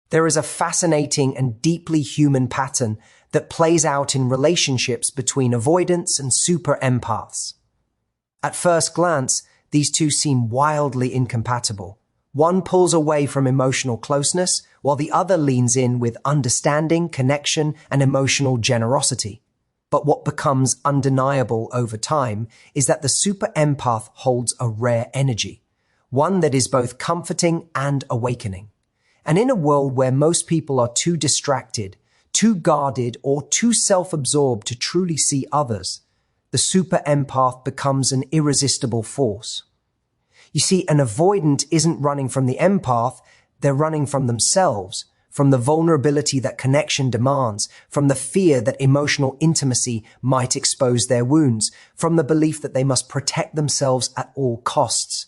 There is a fascinating and deeply human pattern that plays out in relationships between avoidants and super empaths. At first glance, these two seem wildly incompatible. One pulls away from emotional closeness, while the other leans in with understanding, connection, and emotional generosity. But what becomes undeniable over time is that the super empath holds a rare energy, one that is both comforting and awakening. And in a world where most people are too distracted, too guarded, or too self-absorbed to truly see others, the super empath becomes an irresistible force. You see, an avoidant isn't running from the empath, they're running from themselves, from the vulnerability that connection demands, from the fear that emotional intimacy might expose their wounds, from the belief that they must protect themselves at all costs.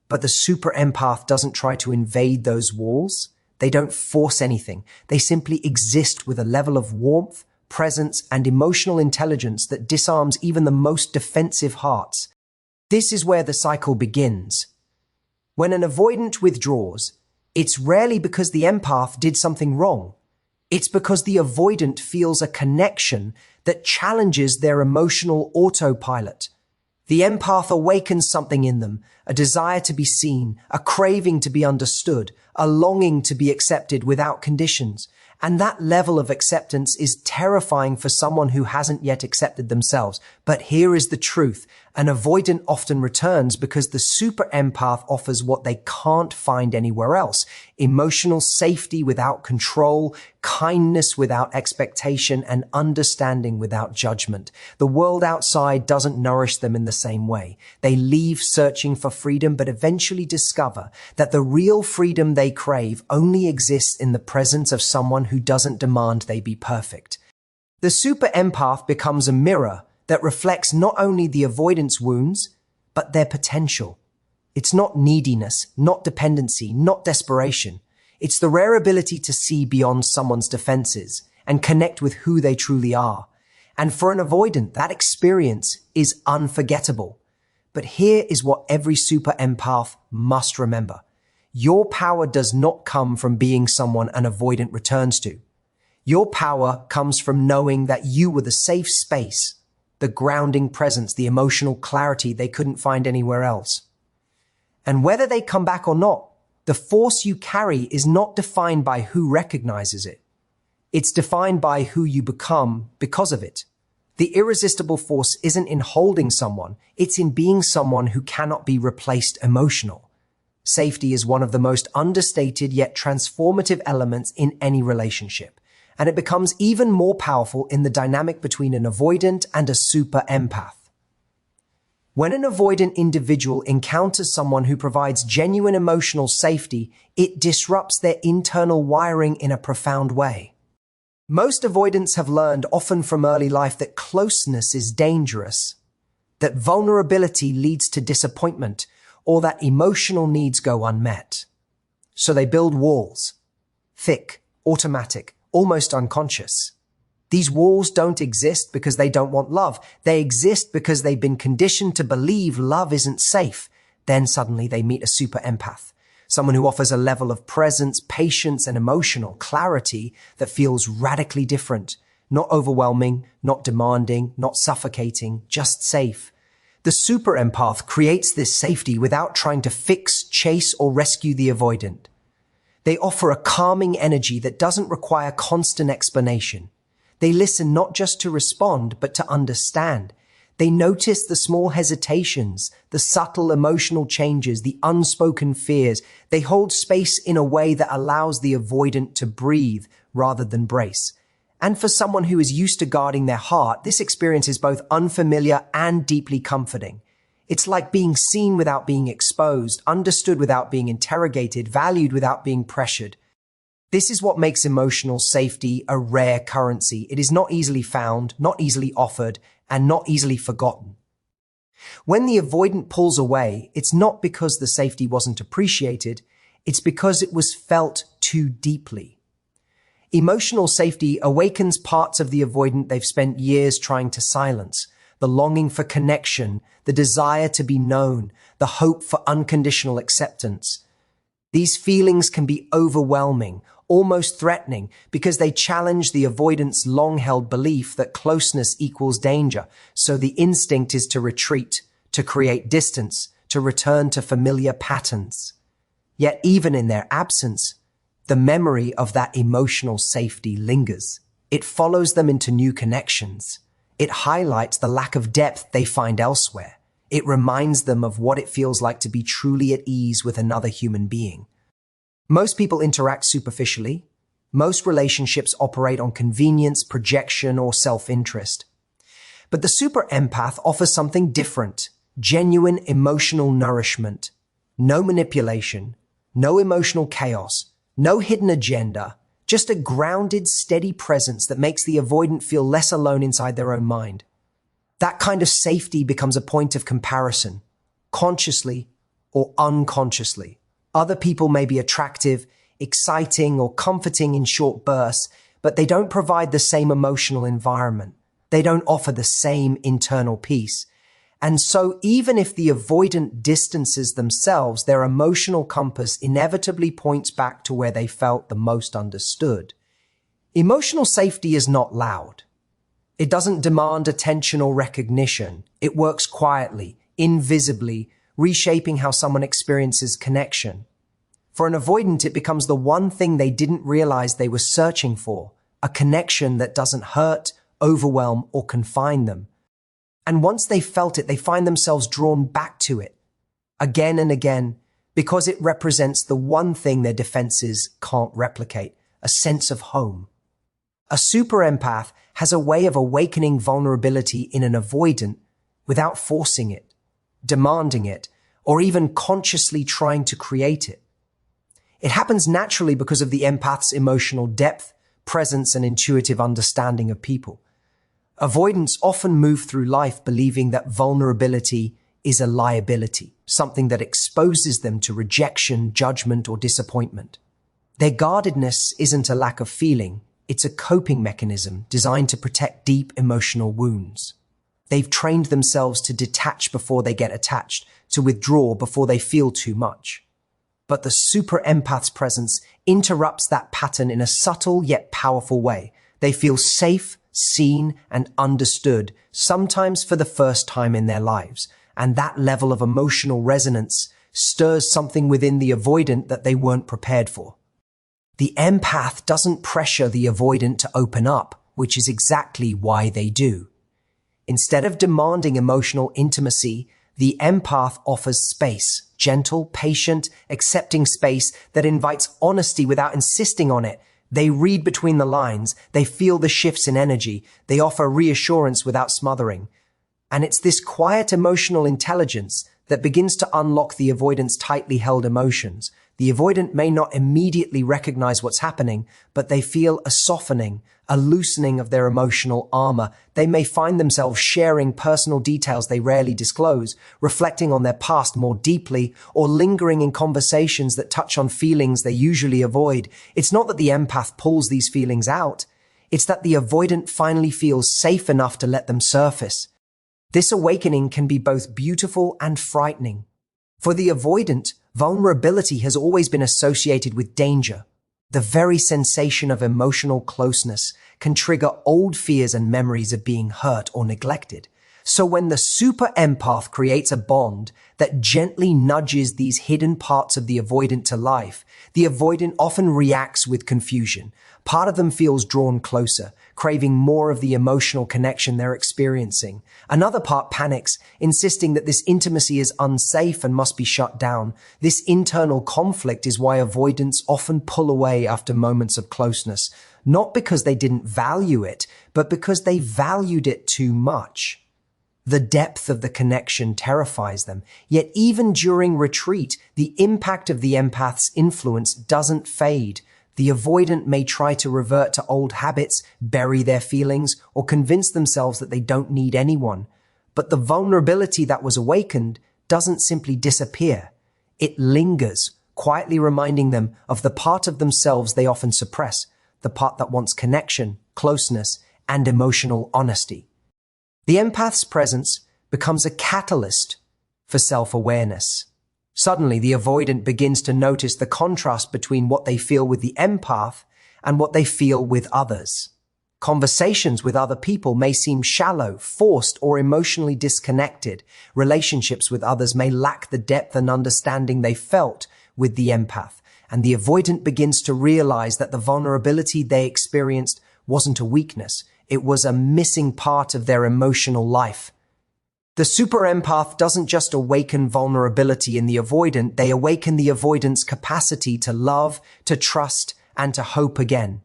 But the super empath doesn't try to invade those walls. They don't force anything. They simply exist with a level of warmth, presence, and emotional intelligence that disarms even the most defensive hearts. This is where the cycle begins. When an avoidant withdraws, it's rarely because the empath did something wrong. It's because the avoidant feels a connection that challenges their emotional autopilot. The empath awakens something in them, a desire to be seen, a craving to be understood, a longing to be accepted without conditions. And that level of acceptance is terrifying for someone who hasn't yet accepted themselves. But here is the truth. An avoidant often returns because the super empath offers what they can't find anywhere else: emotional safety without control, kindness without expectation, and understanding without judgment. The world outside doesn't nourish them in the same way. They leave searching for freedom, but eventually discover that the real freedom they crave only exists in the presence of someone who doesn't demand they be perfect. The super empath becomes a mirror that reflects not only the avoidance wounds, but their potential. It's not neediness, not dependency, not desperation. It's the rare ability to see beyond someone's defenses and connect with who they truly are. And for an avoidant, that experience is unforgettable. But here is what every super empath must remember. Your power does not come from being someone an avoidant returns to. Your power comes from knowing that you were the safe space, the grounding presence, the emotional clarity they couldn't find anywhere else. And whether they come back or not, the force you carry is not defined by who recognizes it. It's defined by who you become because of it. The irresistible force isn't in holding someone, it's in being someone who cannot be replaced emotional. Safety is one of the most understated yet transformative elements in any relationship, and it becomes even more powerful in the dynamic between an avoidant and a super empath. When an avoidant individual encounters someone who provides genuine emotional safety, it disrupts their internal wiring in a profound way. Most avoidants have learned, often from early life, that closeness is dangerous, that vulnerability leads to disappointment, or that emotional needs go unmet. So they build walls, thick, automatic, almost unconscious. These walls don't exist because they don't want love. They exist because they've been conditioned to believe love isn't safe. Then suddenly they meet a super empath, someone who offers a level of presence, patience, and emotional clarity that feels radically different, not overwhelming, not demanding, not suffocating, just safe. The super empath creates this safety without trying to fix, chase, or rescue the avoidant. They offer a calming energy that doesn't require constant explanation. They listen not just to respond, but to understand. They notice the small hesitations, the subtle emotional changes, the unspoken fears. They hold space in a way that allows the avoidant to breathe rather than brace. And for someone who is used to guarding their heart, this experience is both unfamiliar and deeply comforting. It's like being seen without being exposed, understood without being interrogated, valued without being pressured. This is what makes emotional safety a rare currency. It is not easily found, not easily offered, and not easily forgotten. When the avoidant pulls away, it's not because the safety wasn't appreciated, it's because it was felt too deeply. Emotional safety awakens parts of the avoidant they've spent years trying to silence: the longing for connection, the desire to be known, the hope for unconditional acceptance. These feelings can be overwhelming, almost threatening, because they challenge the avoidant's long-held belief that closeness equals danger. So the instinct is to retreat, to create distance, to return to familiar patterns. Yet even in their absence, the memory of that emotional safety lingers. It follows them into new connections. It highlights the lack of depth they find elsewhere. It reminds them of what it feels like to be truly at ease with another human being. Most people interact superficially. Most relationships operate on convenience, projection, or self-interest. But the super empath offers something different: genuine emotional nourishment. No manipulation, no emotional chaos, no hidden agenda, just a grounded, steady presence that makes the avoidant feel less alone inside their own mind. That kind of safety becomes a point of comparison, consciously or unconsciously. Other people may be attractive, exciting, or comforting in short bursts, but they don't provide the same emotional environment. They don't offer the same internal peace. And so even if the avoidant distances themselves, their emotional compass inevitably points back to where they felt the most understood. Emotional safety is not loud. It doesn't demand attention or recognition. It works quietly, invisibly, reshaping how someone experiences connection. For an avoidant, it becomes the one thing they didn't realize they were searching for, a connection that doesn't hurt, overwhelm, or confine them. And once they felt it, they find themselves drawn back to it, again and again, because it represents the one thing their defenses can't replicate, a sense of home. A super empath has a way of awakening vulnerability in an avoidant without forcing it, demanding it, or even consciously trying to create it. It happens naturally because of the empath's emotional depth, presence, and intuitive understanding of people. Avoidants often move through life believing that vulnerability is a liability, something that exposes them to rejection, judgment, or disappointment. Their guardedness isn't a lack of feeling, it's a coping mechanism designed to protect deep emotional wounds. They've trained themselves to detach before they get attached, to withdraw before they feel too much. But the super empath's presence interrupts that pattern in a subtle yet powerful way. They feel safe, seen, and understood, sometimes for the first time in their lives. And that level of emotional resonance stirs something within the avoidant that they weren't prepared for. The empath doesn't pressure the avoidant to open up, which is exactly why they do. Instead of demanding emotional intimacy, the empath offers space, gentle, patient, accepting space that invites honesty without insisting on it. They read between the lines, they feel the shifts in energy, they offer reassurance without smothering. And it's this quiet emotional intelligence that begins to unlock the avoidant's tightly held emotions. The avoidant may not immediately recognize what's happening, but they feel a softening, a loosening of their emotional armor. They may find themselves sharing personal details they rarely disclose, reflecting on their past more deeply, or lingering in conversations that touch on feelings they usually avoid. It's not that the empath pulls these feelings out. It's that the avoidant finally feels safe enough to let them surface. This awakening can be both beautiful and frightening. For the avoidant, vulnerability has always been associated with danger. The very sensation of emotional closeness can trigger old fears and memories of being hurt or neglected. So when the super empath creates a bond that gently nudges these hidden parts of the avoidant to life, the avoidant often reacts with confusion. Part of them feels drawn closer, craving more of the emotional connection they're experiencing. Another part panics, insisting that this intimacy is unsafe and must be shut down. This internal conflict is why avoidants often pull away after moments of closeness, not because they didn't value it, but because they valued it too much. The depth of the connection terrifies them, yet even during retreat, the impact of the empath's influence doesn't fade. The avoidant may try to revert to old habits, bury their feelings, or convince themselves that they don't need anyone. But the vulnerability that was awakened doesn't simply disappear. It lingers, quietly reminding them of the part of themselves they often suppress, the part that wants connection, closeness, and emotional honesty. The empath's presence becomes a catalyst for self-awareness. Suddenly, the avoidant begins to notice the contrast between what they feel with the empath and what they feel with others. Conversations with other people may seem shallow, forced, or emotionally disconnected. Relationships with others may lack the depth and understanding they felt with the empath, and the avoidant begins to realize that the vulnerability they experienced wasn't a weakness. It was a missing part of their emotional life. The super empath doesn't just awaken vulnerability in the avoidant, they awaken the avoidant's capacity to love, to trust, and to hope again.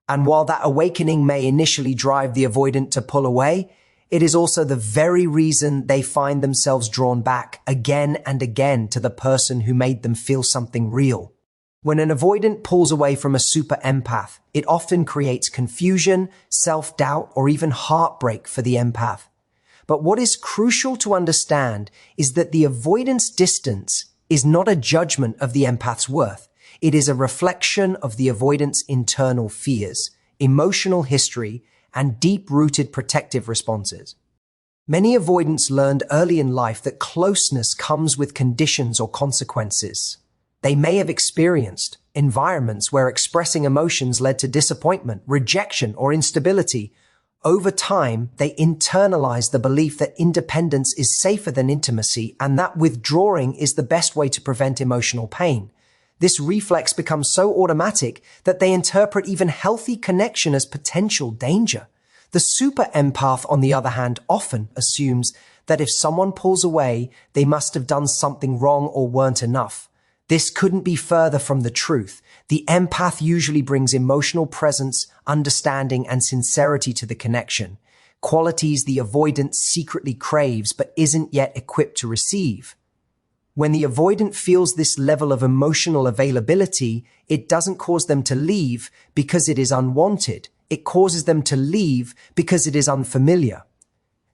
And while that awakening may initially drive the avoidant to pull away, it is also the very reason they find themselves drawn back again and again to the person who made them feel something real. When an avoidant pulls away from a super empath, it often creates confusion, self-doubt, or even heartbreak for the empath. But what is crucial to understand is that the avoidance distance is not a judgment of the empath's worth. It is a reflection of the avoidant's internal fears, emotional history, and deep-rooted protective responses. Many avoidants learned early in life that closeness comes with conditions or consequences. They may have experienced environments where expressing emotions led to disappointment, rejection, or instability. Over time, they internalize the belief that independence is safer than intimacy and that withdrawing is the best way to prevent emotional pain. This reflex becomes so automatic that they interpret even healthy connection as potential danger. The super empath, on the other hand, often assumes that if someone pulls away, they must have done something wrong or weren't enough. This couldn't be further from the truth. The empath usually brings emotional presence, understanding, and sincerity to the connection, qualities the avoidant secretly craves but isn't yet equipped to receive. When the avoidant feels this level of emotional availability, it doesn't cause them to leave because it is unwanted. It causes them to leave because it is unfamiliar.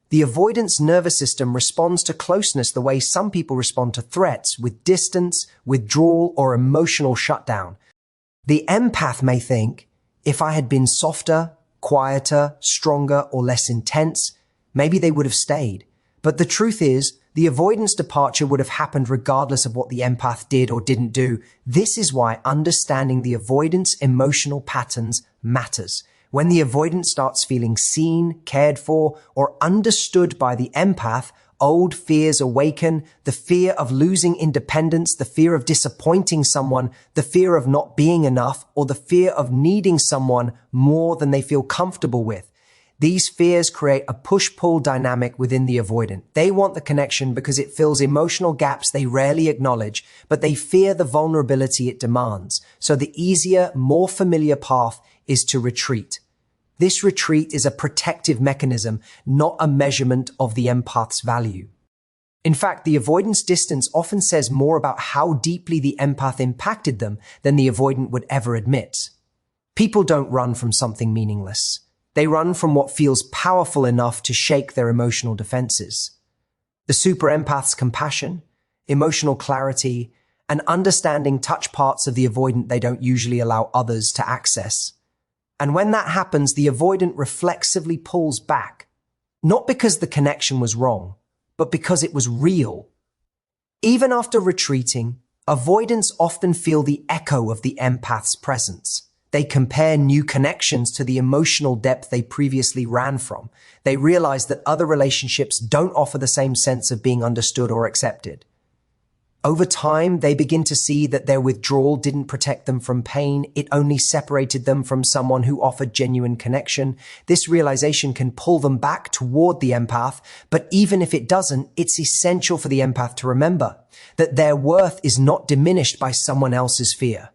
The avoidant's nervous system responds to closeness the way some people respond to threats, with distance, withdrawal, or emotional shutdown. The empath may think, if I had been softer, quieter, stronger, or less intense, maybe they would have stayed. But the truth is, the avoidance departure would have happened regardless of what the empath did or didn't do. This is why understanding the avoidance emotional patterns matters. When the avoidant starts feeling seen, cared for, or understood by the empath, old fears awaken, the fear of losing independence, the fear of disappointing someone, the fear of not being enough, or the fear of needing someone more than they feel comfortable with. These fears create a push-pull dynamic within the avoidant. They want the connection because it fills emotional gaps they rarely acknowledge, but they fear the vulnerability it demands. So the easier, more familiar path is to retreat. This retreat is a protective mechanism, not a measurement of the empath's value. In fact, the avoidance distance often says more about how deeply the empath impacted them than the avoidant would ever admit. People don't run from something meaningless. They run from what feels powerful enough to shake their emotional defenses. The super empath's compassion, emotional clarity, and understanding touch parts of the avoidant they don't usually allow others to access. And when that happens, the avoidant reflexively pulls back, not because the connection was wrong, but because it was real. Even after retreating, avoidants often feel the echo of the empath's presence. They compare new connections to the emotional depth they previously ran from. They realize that other relationships don't offer the same sense of being understood or accepted. Over time, they begin to see that their withdrawal didn't protect them from pain. It only separated them from someone who offered genuine connection. This realization can pull them back toward the empath, but even if it doesn't, it's essential for the empath to remember that their worth is not diminished by someone else's fear.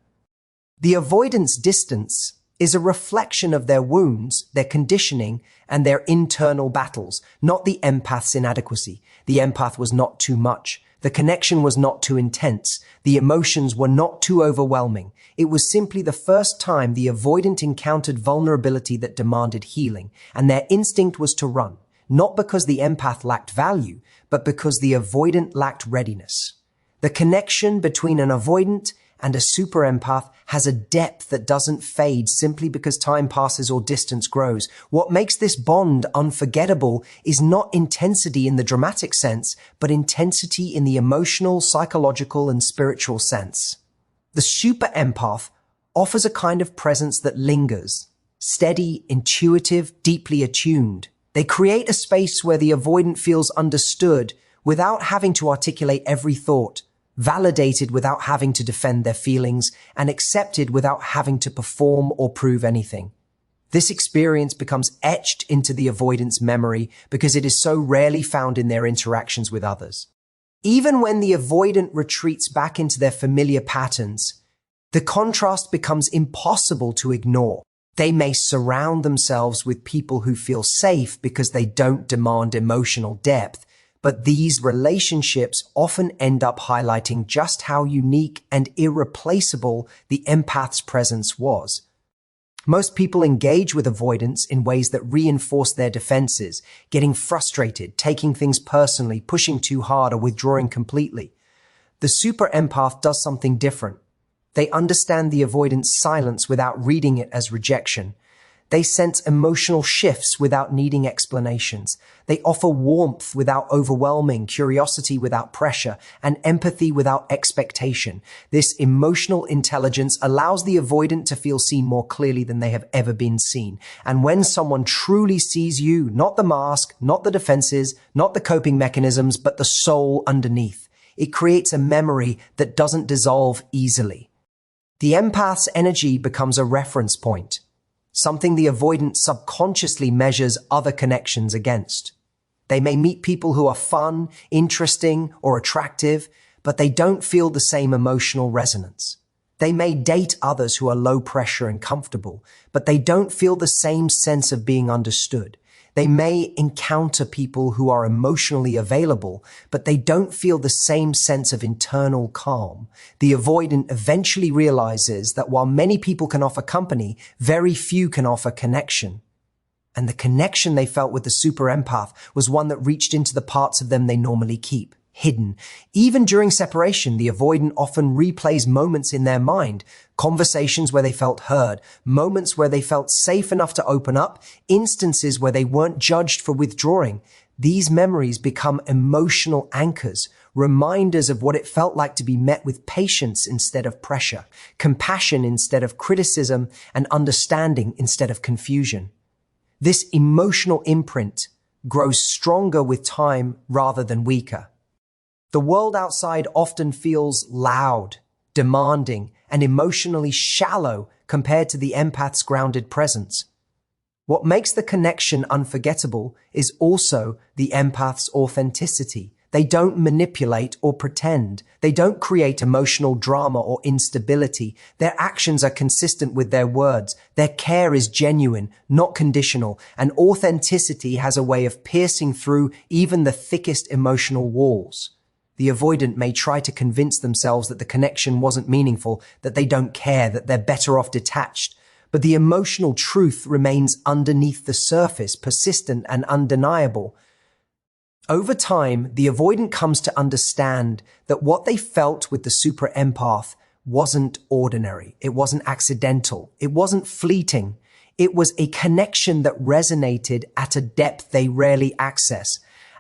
The avoidance distance is a reflection of their wounds, their conditioning, and their internal battles, not the empath's inadequacy. The empath was not too much. The connection was not too intense. The emotions were not too overwhelming. It was simply the first time the avoidant encountered vulnerability that demanded healing, and their instinct was to run, not because the empath lacked value, but because the avoidant lacked readiness. The connection between an avoidant and a super empath has a depth that doesn't fade simply because time passes or distance grows. What makes this bond unforgettable is not intensity in the dramatic sense, but intensity in the emotional, psychological, and spiritual sense. The super empath offers a kind of presence that lingers, steady, intuitive, deeply attuned. They create a space where the avoidant feels understood without having to articulate every thought, validated without having to defend their feelings, and accepted without having to perform or prove anything. This experience becomes etched into the avoidant's memory because it is so rarely found in their interactions with others. Even when the avoidant retreats back into their familiar patterns, the contrast becomes impossible to ignore. They may surround themselves with people who feel safe because they don't demand emotional depth, but these relationships often end up highlighting just how unique and irreplaceable the empath's presence was. Most people engage with avoidance in ways that reinforce their defenses, getting frustrated, taking things personally, pushing too hard, or withdrawing completely. The super empath does something different. They understand the avoidant's silence without reading it as rejection. They sense emotional shifts without needing explanations. They offer warmth without overwhelming, curiosity without pressure, and empathy without expectation. This emotional intelligence allows the avoidant to feel seen more clearly than they have ever been seen. And when someone truly sees you, not the mask, not the defenses, not the coping mechanisms, but the soul underneath, it creates a memory that doesn't dissolve easily. The empath's energy becomes a reference point, something the avoidant subconsciously measures other connections against. They may meet people who are fun, interesting, or attractive, but they don't feel the same emotional resonance. They may date others who are low pressure and comfortable, but they don't feel the same sense of being understood. They may encounter people who are emotionally available, but they don't feel the same sense of internal calm. The avoidant eventually realizes that while many people can offer company, very few can offer connection. And the connection they felt with the super empath was one that reached into the parts of them they normally keep, hidden. Even during separation, the avoidant often replays moments in their mind, conversations where they felt heard, moments where they felt safe enough to open up, instances where they weren't judged for withdrawing. These memories become emotional anchors, reminders of what it felt like to be met with patience instead of pressure, compassion instead of criticism, and understanding instead of confusion. This emotional imprint grows stronger with time rather than weaker. The world outside often feels loud, demanding, and emotionally shallow compared to the empath's grounded presence. What makes the connection unforgettable is also the empath's authenticity. They don't manipulate or pretend. They don't create emotional drama or instability. Their actions are consistent with their words. Their care is genuine, not conditional, and authenticity has a way of piercing through even the thickest emotional walls. The avoidant may try to convince themselves that the connection wasn't meaningful, that they don't care, that they're better off detached. But the emotional truth remains underneath the surface, persistent and undeniable. Over time, the avoidant comes to understand that what they felt with the super empath wasn't ordinary. It wasn't accidental. It wasn't fleeting. It was a connection that resonated at a depth they rarely access.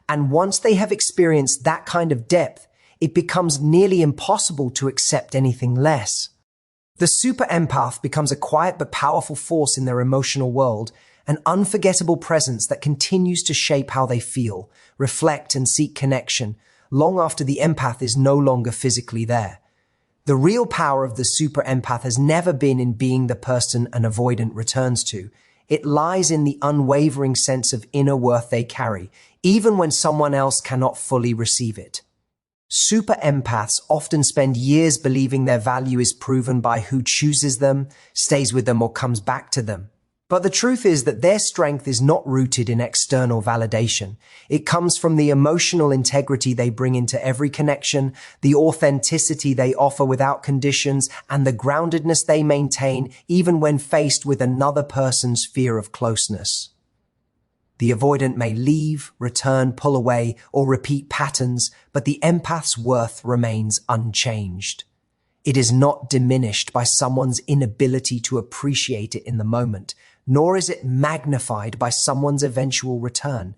And once they have experienced that kind of depth, it becomes nearly impossible to accept anything less. The super empath becomes a quiet but powerful force in their emotional world, an unforgettable presence that continues to shape how they feel, reflect, and seek connection long after the empath is no longer physically there. The real power of the super empath has never been in being the person an avoidant returns to. It lies in the unwavering sense of inner worth they carry, even when someone else cannot fully receive it. Super empaths often spend years believing their value is proven by who chooses them, stays with them, or comes back to them. But the truth is that their strength is not rooted in external validation. It comes from the emotional integrity they bring into every connection, the authenticity they offer without conditions, and the groundedness they maintain even when faced with another person's fear of closeness. The avoidant may leave, return, pull away, or repeat patterns, but the empath's worth remains unchanged. It is not diminished by someone's inability to appreciate it in the moment, nor is it magnified by someone's eventual return.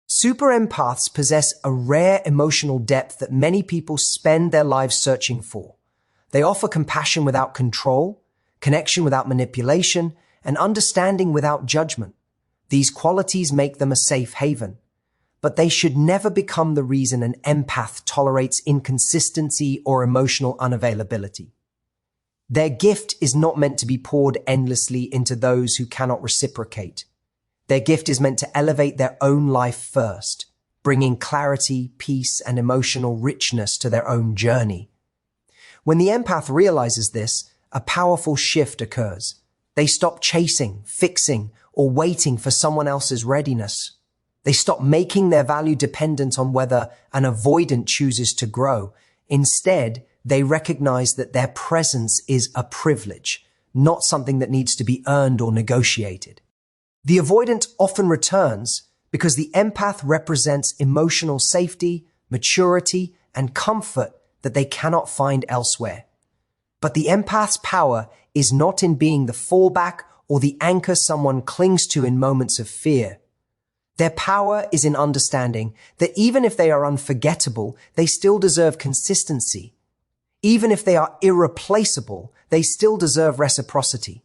Super empaths possess a rare emotional depth that many people spend their lives searching for. They offer compassion without control, connection without manipulation, and understanding without judgment. These qualities make them a safe haven, but they should never become the reason an empath tolerates inconsistency or emotional unavailability. Their gift is not meant to be poured endlessly into those who cannot reciprocate. Their gift is meant to elevate their own life first, bringing clarity, peace, and emotional richness to their own journey. When the empath realizes this, a powerful shift occurs. They stop chasing, fixing, or waiting for someone else's readiness. They stop making their value dependent on whether an avoidant chooses to grow. Instead, they recognize that their presence is a privilege, not something that needs to be earned or negotiated. The avoidant often returns because the empath represents emotional safety, maturity, and comfort that they cannot find elsewhere. But the empath's power is not in being the fallback or the anchor someone clings to in moments of fear. Their power is in understanding that even if they are unforgettable, they still deserve consistency. Even if they are irreplaceable, they still deserve reciprocity.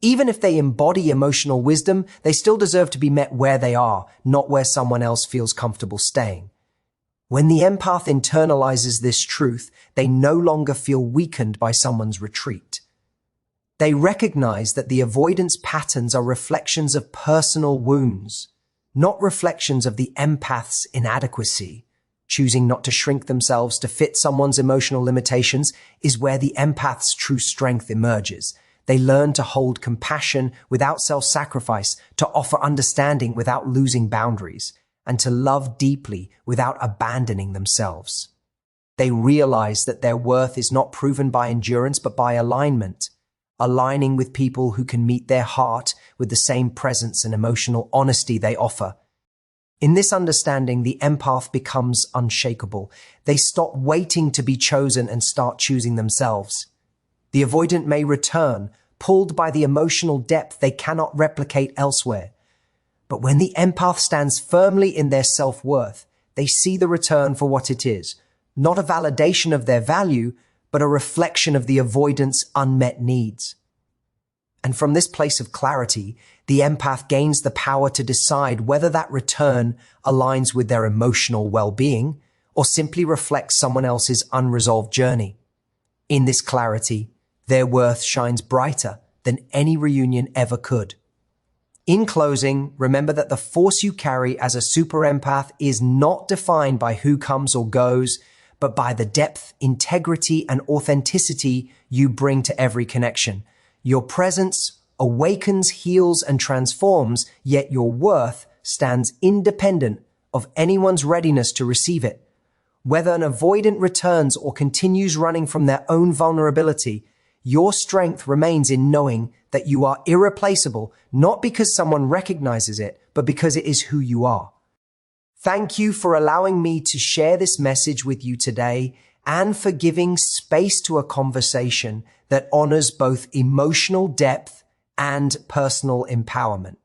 Even if they embody emotional wisdom, they still deserve to be met where they are, not where someone else feels comfortable staying. When the empath internalizes this truth, they no longer feel weakened by someone's retreat. They recognize that the avoidance patterns are reflections of personal wounds, not reflections of the empath's inadequacy. Choosing not to shrink themselves to fit someone's emotional limitations is where the empath's true strength emerges. They learn to hold compassion without self-sacrifice, to offer understanding without losing boundaries, and to love deeply without abandoning themselves. They realize that their worth is not proven by endurance but by alignment, aligning with people who can meet their heart with the same presence and emotional honesty they offer. In this understanding, the empath becomes unshakable. They stop waiting to be chosen and start choosing themselves. The avoidant may return, pulled by the emotional depth they cannot replicate elsewhere. But when the empath stands firmly in their self-worth, they see the return for what it is, not a validation of their value, but a reflection of the avoidant's unmet needs. And from this place of clarity, the empath gains the power to decide whether that return aligns with their emotional well-being or simply reflects someone else's unresolved journey. In this clarity, their worth shines brighter than any reunion ever could. In closing, remember that the force you carry as a super empath is not defined by who comes or goes, but by the depth, integrity, and authenticity you bring to every connection. Your presence awakens, heals, and transforms, yet your worth stands independent of anyone's readiness to receive it. Whether an avoidant returns or continues running from their own vulnerability, your strength remains in knowing that you are irreplaceable, not because someone recognizes it, but because it is who you are. Thank you for allowing me to share this message with you today and for giving space to a conversation that honors both emotional depth and personal empowerment.